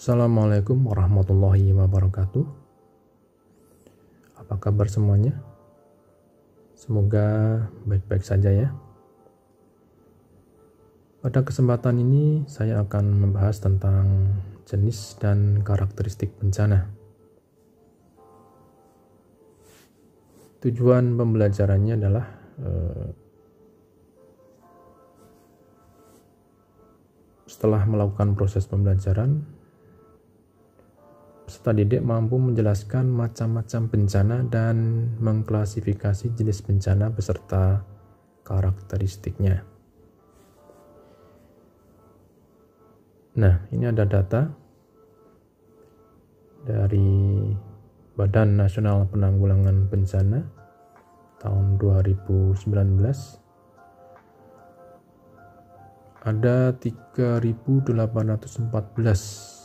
Assalamualaikum warahmatullahi wabarakatuh. Apa kabar semuanya? Semoga baik-baik saja ya. Pada kesempatan ini saya akan membahas tentang jenis dan karakteristik bencana. Tujuan pembelajarannya adalah setelah melakukan proses pembelajaran, peserta didik mampu menjelaskan macam-macam bencana dan mengklasifikasi jenis bencana beserta karakteristiknya. Nah, ini ada data dari Badan Nasional Penanggulangan Bencana tahun 2019. Ada 3.814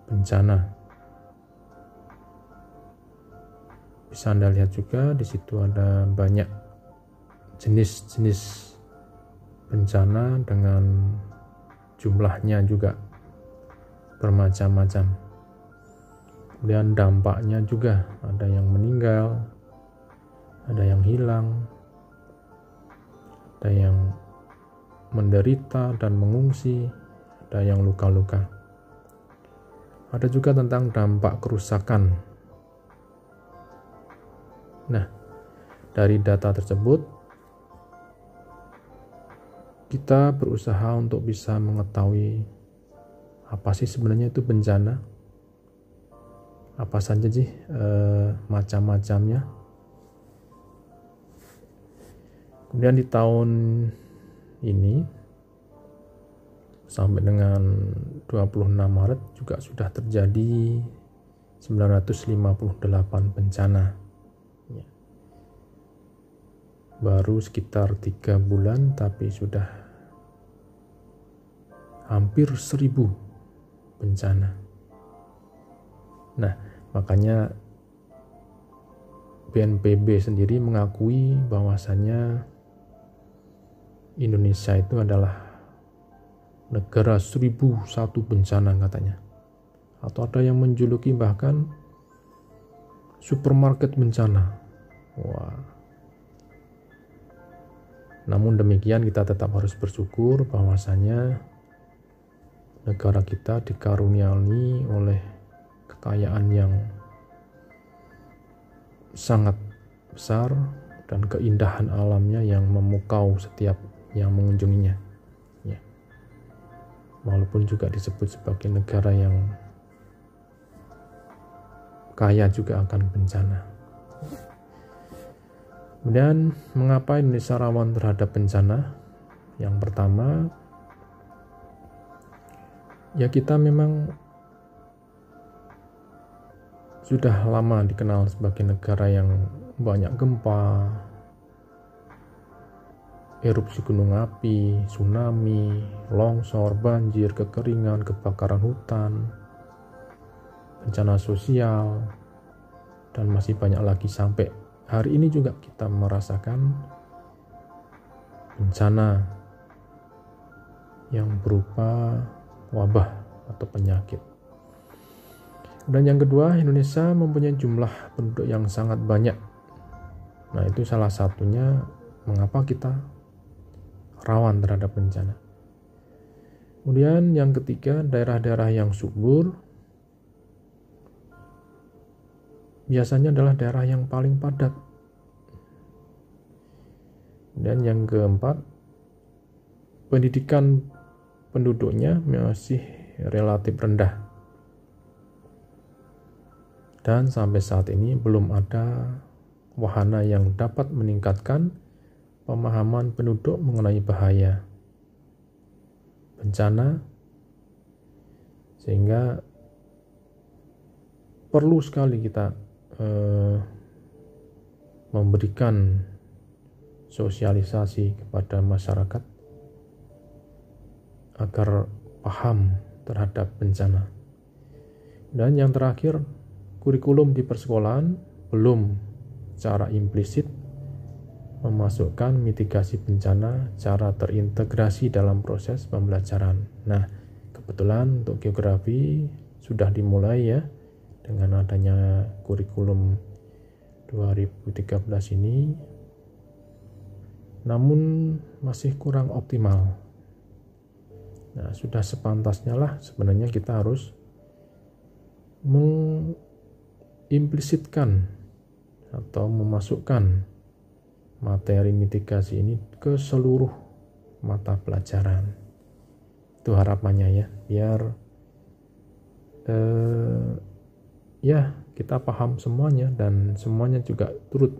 bencana. Bisa Anda lihat juga di situ ada banyak jenis-jenis bencana dengan jumlahnya juga bermacam-macam. Kemudian dampaknya juga ada yang meninggal, ada yang hilang, ada yang menderita dan mengungsi, ada yang luka-luka. Ada juga tentang dampak kerusakan. Nah, dari data tersebut kita berusaha untuk bisa mengetahui apa sih sebenarnya itu bencana, apa saja sih macam-macamnya. Kemudian di tahun ini sampai dengan 26 Maret juga sudah terjadi 958 bencana. Baru sekitar 3 bulan tapi sudah hampir 1000 bencana. Nah, makanya BNPB sendiri mengakui bahwasannya Indonesia itu adalah negara 1001 bencana katanya. Atau ada yang menjuluki bahkan supermarket bencana. Wah. Namun demikian kita tetap harus bersyukur bahwasanya negara kita dikaruniai oleh kekayaan yang sangat besar dan keindahan alamnya yang memukau setiap yang mengunjunginya. Ya. Walaupun juga disebut sebagai negara yang kaya juga akan bencana. Kemudian mengapa Indonesia rawan terhadap bencana? Yang pertama, ya kita memang sudah lama dikenal sebagai negara yang banyak gempa, erupsi gunung api, tsunami, longsor, banjir, kekeringan, kebakaran hutan, bencana sosial, dan masih banyak lagi. Sampai hari ini juga kita merasakan bencana yang berupa wabah atau penyakit. Dan yang kedua, Indonesia mempunyai jumlah penduduk yang sangat banyak. Nah, itu salah satunya mengapa kita rawan terhadap bencana. Kemudian yang ketiga, daerah-daerah yang subur biasanya adalah daerah yang paling padat. Dan yang keempat, pendidikan penduduknya masih relatif rendah. Dan sampai saat ini belum ada wahana yang dapat meningkatkan pemahaman penduduk mengenai bahaya bencana, sehingga perlu sekali kita memberikan sosialisasi kepada masyarakat agar paham terhadap bencana. Dan yang terakhir, kurikulum di persekolahan belum secara implisit memasukkan mitigasi bencana secara terintegrasi dalam proses pembelajaran. Nah, kebetulan untuk geografi sudah dimulai ya dengan adanya kurikulum 2013 ini, namun masih kurang optimal. Nah, sudah sepantasnya lah sebenarnya kita harus mengimplisitkan atau memasukkan materi mitigasi ini ke seluruh mata pelajaran. Itu harapannya ya, biar ya kita paham semuanya dan semuanya juga turut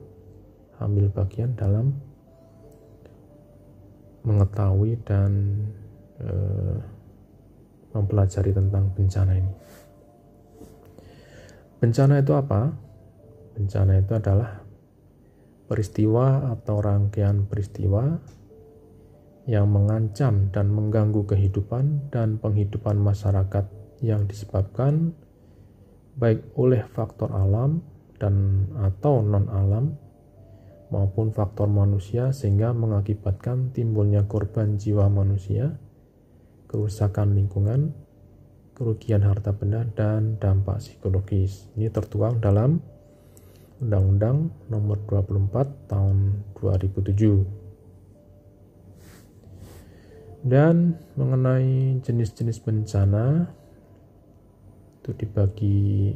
ambil bagian dalam mengetahui dan mempelajari tentang bencana ini. Bencana itu apa? Bencana itu adalah peristiwa atau rangkaian peristiwa yang mengancam dan mengganggu kehidupan dan penghidupan masyarakat yang disebabkan baik oleh faktor alam dan atau non-alam maupun faktor manusia, sehingga mengakibatkan timbulnya korban jiwa manusia, kerusakan lingkungan, kerugian harta benda, dan dampak psikologis. Ini tertuang dalam Undang-Undang Nomor 24 Tahun 2007. Dan mengenai jenis-jenis bencana itu dibagi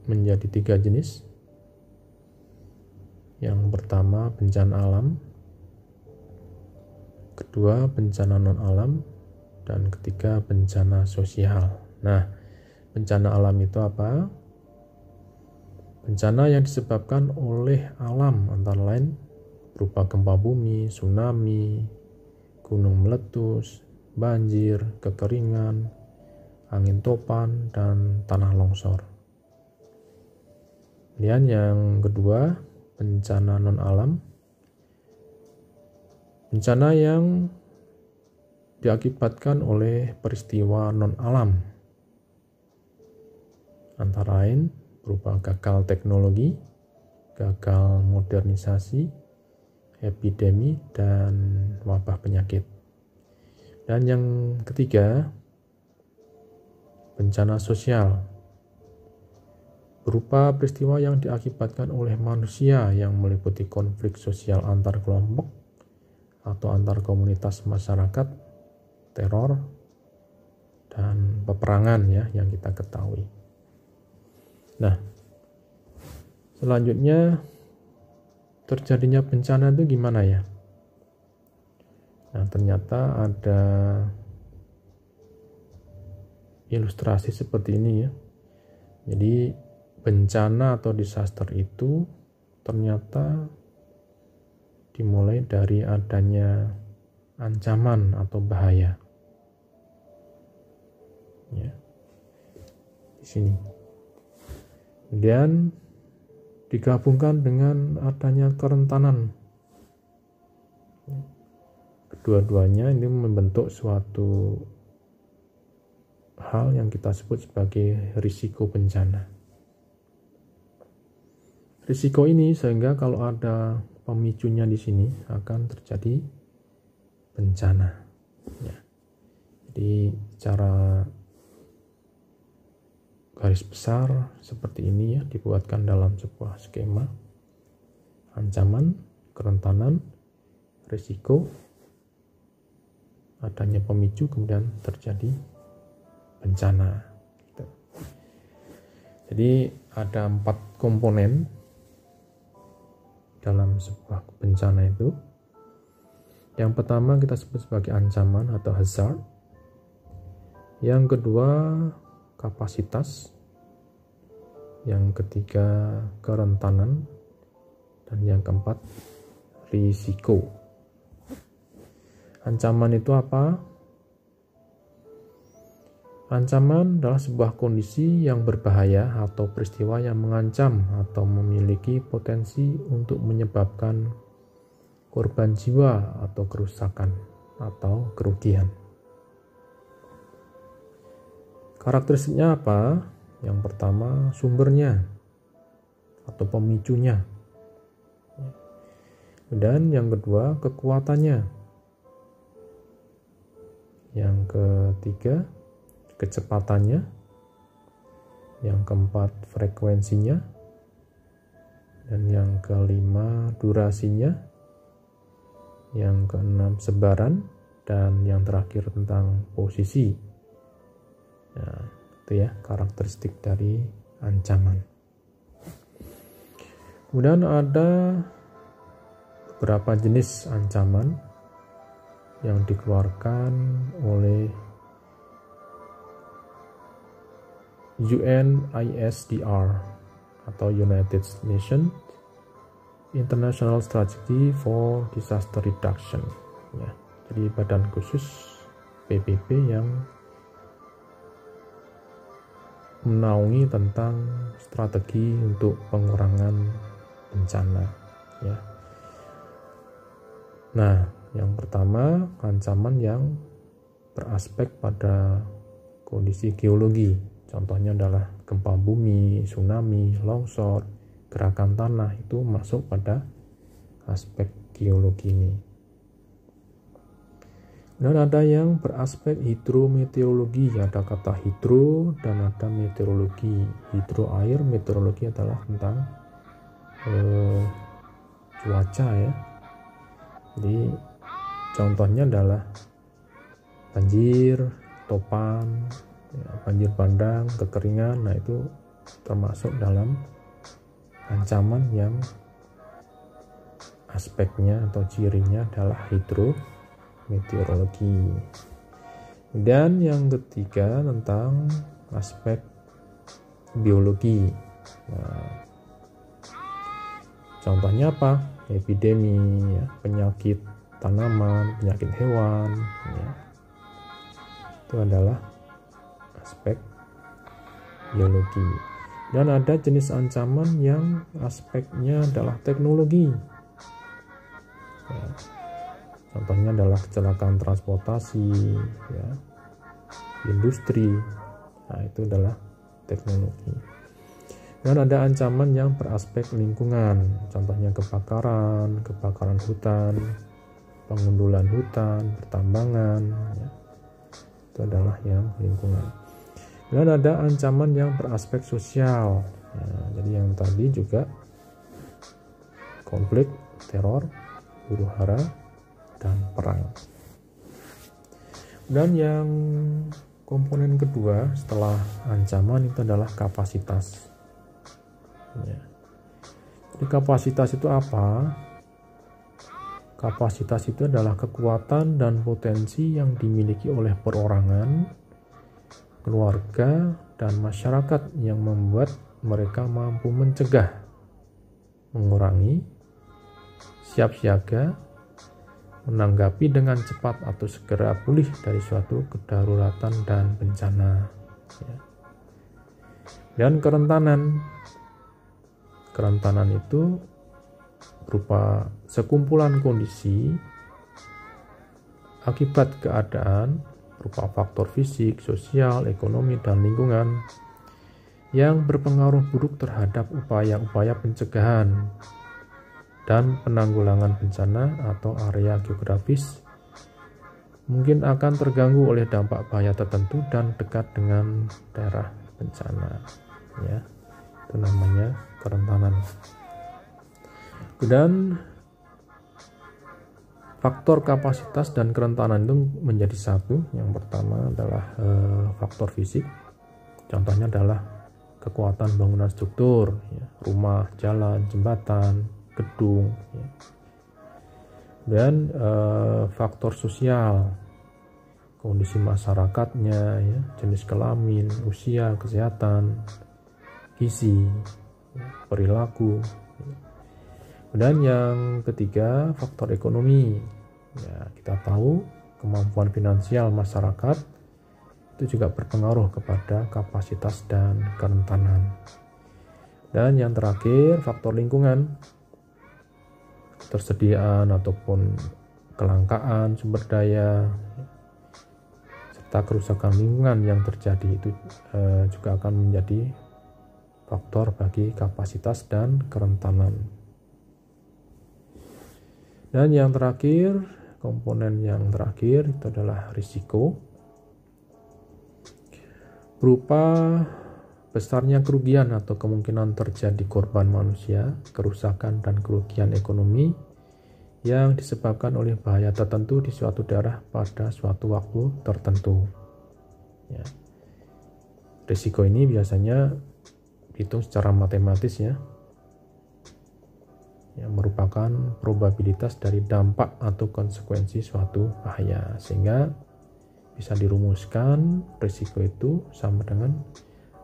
menjadi 3 jenis. Yang pertama bencana alam, kedua bencana non alam, dan ketiga bencana sosial. Nah, bencana alam itu apa? Bencana yang disebabkan oleh alam antara lain berupa gempa bumi, tsunami, gunung meletus, banjir, kekeringan, angin topan, dan tanah longsor. Kemudian yang kedua, bencana non-alam. Bencana yang diakibatkan oleh peristiwa non-alam, antara lain berupa gagal teknologi, gagal modernisasi, epidemi, dan wabah penyakit. Dan yang ketiga, bencana sosial, berupa peristiwa yang diakibatkan oleh manusia yang meliputi konflik sosial antar kelompok atau antar komunitas masyarakat, teror, dan peperangan ya yang kita ketahui. Nah, selanjutnya terjadinya bencana itu gimana ya? Nah, ternyata ada ilustrasi seperti ini ya. Jadi bencana atau disaster itu ternyata dimulai dari adanya ancaman atau bahaya. Ya. Di sini. Kemudian digabungkan dengan adanya kerentanan. Kedua-duanya ini membentuk suatu hal yang kita sebut sebagai risiko bencana. Risiko ini sehingga kalau ada pemicunya di sini akan terjadi bencana. Ya. Jadi secara garis besar seperti ini ya, dibuatkan dalam sebuah skema ancaman, kerentanan, risiko, adanya pemicu, kemudian terjadi bencana. Jadi ada 4 komponen dalam sebuah bencana itu. Yang pertama kita sebut sebagai ancaman atau hazard. Yang kedua kapasitas, yang ketiga kerentanan, dan yang keempat risiko. Ancaman itu apa? Ancaman adalah sebuah kondisi yang berbahaya atau peristiwa yang mengancam atau memiliki potensi untuk menyebabkan korban jiwa atau kerusakan atau kerugian. Karakteristiknya apa? Yang pertama, sumbernya atau pemicunya. Dan yang kedua, kekuatannya. yang ketiga kecepatannya, yang keempat frekuensinya, dan yang kelima durasinya, yang keenam sebaran, dan yang terakhir tentang posisi. Nah, itu ya karakteristik dari ancaman. Kemudian ada beberapa jenis ancaman yang dikeluarkan oleh UNISDR atau United Nations International Strategy for Disaster Reduction, ya. Jadi badan khusus PBB yang menaungi tentang strategi untuk pengurangan bencana, ya. Nah, yang pertama ancaman yang beraspek pada kondisi geologi. Contohnya adalah gempa bumi, tsunami, longsor, gerakan tanah, itu masuk pada aspek geologi ini. Dan ada yang beraspek hidrometeorologi, ada kata hidro dan ada meteorologi. Hidro air, meteorologi adalah tentang cuaca, ya. Jadi contohnya adalah banjir, topan, ya, banjir bandang, kekeringan. Nah, itu termasuk dalam ancaman yang aspeknya atau cirinya adalah hidrometeorologi. Dan yang ketiga tentang aspek biologi. Nah, contohnya apa? Epidemi, ya, penyakit tanaman, penyakit hewan, ya. Itu adalah aspek biologi. Dan ada jenis ancaman yang aspeknya adalah teknologi. Ya. Contohnya adalah kecelakaan transportasi, ya, industri. Nah, itu adalah teknologi. Dan ada ancaman yang beraspek lingkungan. Contohnya kebakaran hutan, pengundulan hutan, pertambangan, ya. Itu adalah yang lingkungan. Dan ada ancaman yang beraspek sosial, ya, jadi yang tadi juga konflik, teror, huru-hara, dan perang. Dan yang komponen kedua setelah ancaman itu adalah kapasitas, ya. Jadi kapasitas itu apa? Kapasitas itu adalah kekuatan dan potensi yang dimiliki oleh perorangan, keluarga, dan masyarakat yang membuat mereka mampu mencegah, mengurangi, siap siaga, menanggapi dengan cepat atau segera pulih dari suatu kedaruratan dan bencana, ya. Dan kerentanan itu berupa sekumpulan kondisi akibat keadaan berupa faktor fisik, sosial, ekonomi, dan lingkungan yang berpengaruh buruk terhadap upaya-upaya pencegahan dan penanggulangan bencana atau area geografis mungkin akan terganggu oleh dampak bahaya tertentu dan dekat dengan daerah bencana, ya. Itu namanya kerentanan. Dan faktor kapasitas dan kerentanan itu menjadi satu. Yang pertama adalah faktor fisik. Contohnya adalah kekuatan bangunan struktur, ya, rumah, jalan, jembatan, gedung, ya. Dan faktor sosial, kondisi masyarakatnya, ya, jenis kelamin, usia, kesehatan, gizi, ya, perilaku. Dan yang ketiga faktor ekonomi, ya, kita tahu kemampuan finansial masyarakat itu juga berpengaruh kepada kapasitas dan kerentanan. Dan yang terakhir faktor lingkungan, ketersediaan ataupun kelangkaan sumber daya serta kerusakan lingkungan yang terjadi itu juga akan menjadi faktor bagi kapasitas dan kerentanan. Dan yang terakhir komponen yang terakhir itu adalah risiko, berupa besarnya kerugian atau kemungkinan terjadi korban manusia, kerusakan dan kerugian ekonomi yang disebabkan oleh bahaya tertentu di suatu daerah pada suatu waktu tertentu. Ya. Risiko ini biasanya dihitung secara matematis ya, yang merupakan probabilitas dari dampak atau konsekuensi suatu bahaya, sehingga bisa dirumuskan risiko itu sama dengan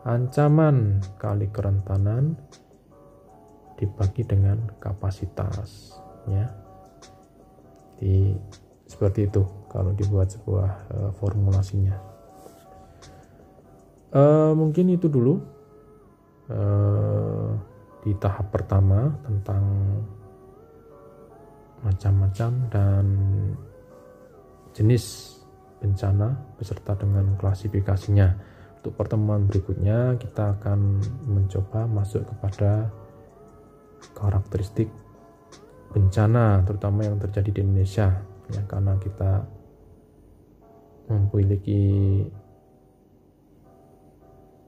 ancaman kali kerentanan dibagi dengan kapasitas ya. Jadi seperti itu kalau dibuat sebuah formulasinya. Mungkin itu dulu di tahap pertama tentang macam-macam dan jenis bencana beserta dengan klasifikasinya. Untuk pertemuan berikutnya kita akan mencoba masuk kepada karakteristik bencana terutama yang terjadi di Indonesia ya, karena kita memiliki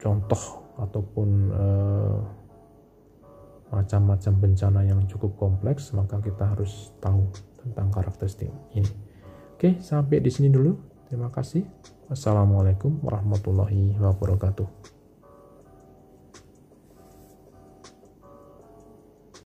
contoh ataupun macam-macam bencana yang cukup kompleks, maka kita harus tahu tentang karakteristik ini. Oke, sampai di sini dulu. Terima kasih. Wassalamualaikum warahmatullahi wabarakatuh.